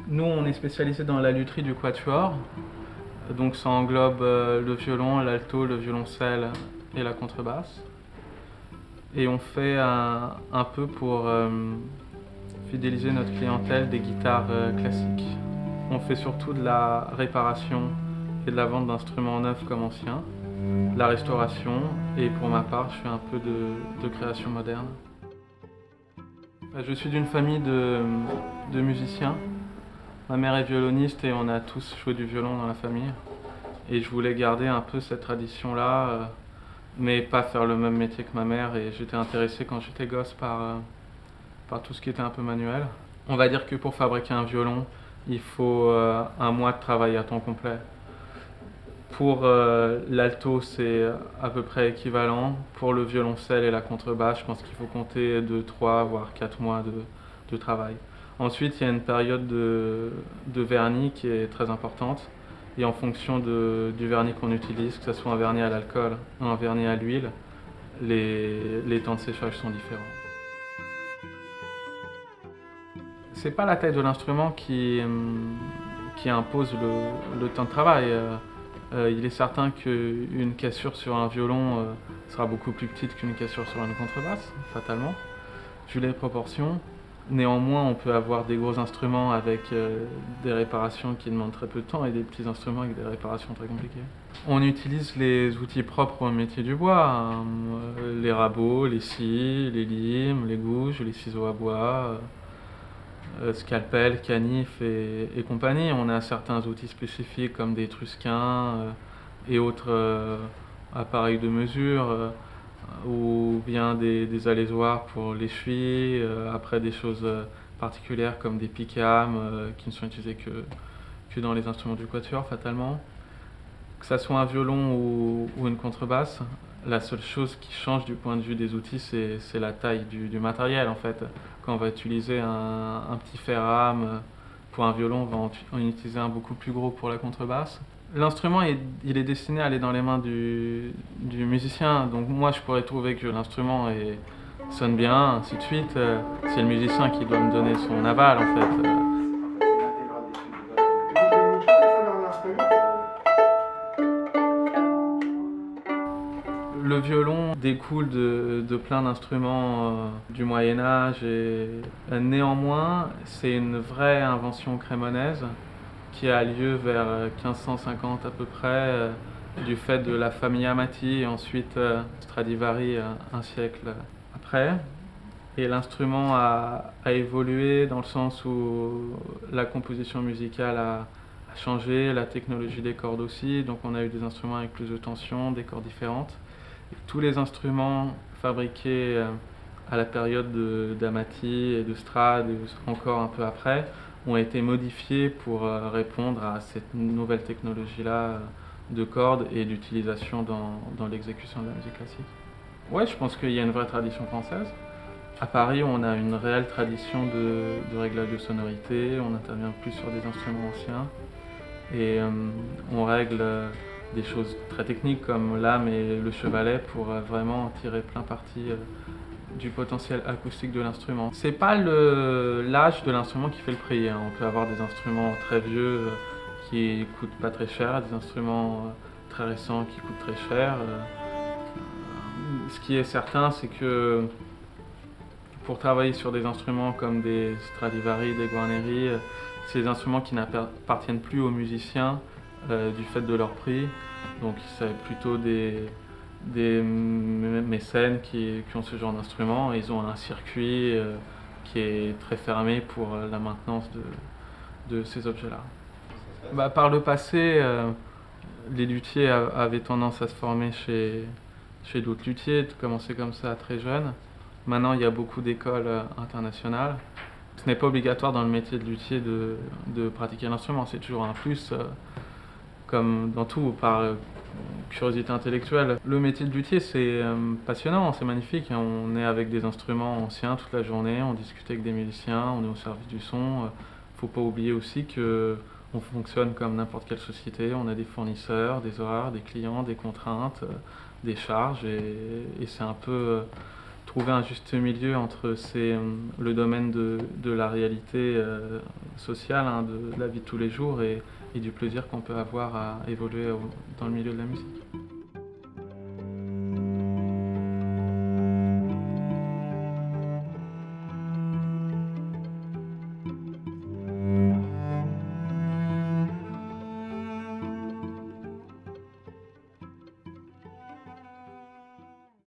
Nous, on est spécialisé dans la lutherie du quatuor, donc ça englobe le violon, l'alto, le violoncelle et la contrebasse. Et on fait un peu pour fidéliser notre clientèle des guitares classiques. On fait surtout de la réparation et de la vente d'instruments neufs comme anciens, de la restauration, et pour ma part, je fais un peu de création moderne. Je suis d'une famille de musiciens. Ma mère est violoniste et on a tous joué du violon dans la famille. Et je voulais garder un peu cette tradition-là, mais pas faire le même métier que ma mère. Et j'étais intéressé quand j'étais gosse par tout ce qui était un peu manuel. On va dire que pour fabriquer un violon, il faut un mois de travail à temps complet. Pour l'alto, c'est à peu près équivalent. Pour le violoncelle et la contrebasse, je pense qu'il faut compter 2, 3, voire 4 mois de travail. Ensuite, il y a une période de vernis qui est très importante. Et en fonction du vernis qu'on utilise, que ce soit un vernis à l'alcool ou un vernis à l'huile, les temps de séchage sont différents. C'est pas la taille de l'instrument qui impose le temps de travail. Il est certain qu'une cassure sur un violon sera beaucoup plus petite qu'une cassure sur une contrebasse, fatalement, vu les proportions. Néanmoins, on peut avoir des gros instruments avec des réparations qui demandent très peu de temps et des petits instruments avec des réparations très compliquées. On utilise les outils propres au métier du bois, hein, les rabots, les scies, les limes, les gouges, les ciseaux à bois, scalpel, canif et compagnie. On a certains outils spécifiques comme des trusquins et autres appareils de mesure, ou bien des alésoirs pour les chevilles, après des choses particulières comme des picames qui ne sont utilisés que dans les instruments du quatuor fatalement. Que ça soit un violon ou une contrebasse, la seule chose qui change du point de vue des outils, c'est la taille du matériel en fait. Quand on va utiliser un petit fer à rame pour un violon, on va en utiliser un beaucoup plus gros pour la contrebasse. L'instrument, il est destiné à aller dans les mains du musicien, donc moi je pourrais trouver que l'instrument sonne bien, ainsi de suite. C'est le musicien qui doit me donner son aval en fait. Le violon découle de plein d'instruments du Moyen Âge et néanmoins c'est une vraie invention crémonaise qui a lieu vers 1550 à peu près du fait de la famille Amati et ensuite Stradivari un siècle après. Et l'instrument a évolué dans le sens où la composition musicale a changé, la technologie des cordes aussi, donc on a eu des instruments avec plus de tension, des cordes différentes. Tous les instruments fabriqués à la période d'Amati et de Strad et encore un peu après ont été modifiés pour répondre à cette nouvelle technologie-là de cordes et d'utilisation dans l'exécution de la musique classique. Ouais, je pense qu'il y a une vraie tradition française. À Paris, on a une réelle tradition de réglage de sonorité, on intervient plus sur des instruments anciens et on règle des choses très techniques comme l'âme et le chevalet pour vraiment tirer plein parti du potentiel acoustique de l'instrument. C'est pas l'âge de l'instrument qui fait le prix, hein. On peut avoir des instruments très vieux qui coûtent pas très cher, des instruments très récents qui coûtent très cher. Ce qui est certain, c'est que pour travailler sur des instruments comme des Stradivari, des Guarneri, c'est des instruments qui n'appartiennent plus aux musiciens du fait de leur prix. Donc c'est plutôt des mécènes qui ont ce genre d'instruments. Ils ont un circuit qui est très fermé pour la maintenance de ces objets-là. Par le passé, les luthiers avaient tendance à se former chez d'autres luthiers, de commencer comme ça très jeune. Maintenant, il y a beaucoup d'écoles internationales. Ce n'est pas obligatoire dans le métier de luthier de pratiquer l'instrument, c'est toujours un plus, comme dans tout, par curiosité intellectuelle. Le métier de luthier, c'est passionnant, c'est magnifique. On est avec des instruments anciens toute la journée, on discute avec des musiciens, on est au service du son. Faut pas oublier aussi que on fonctionne comme n'importe quelle société, on a des fournisseurs, des horaires, des clients, des contraintes, des charges, et c'est un peu trouver un juste milieu entre le domaine de la réalité sociale, hein, de la vie de tous les jours et du plaisir qu'on peut avoir à évoluer dans le milieu de la musique.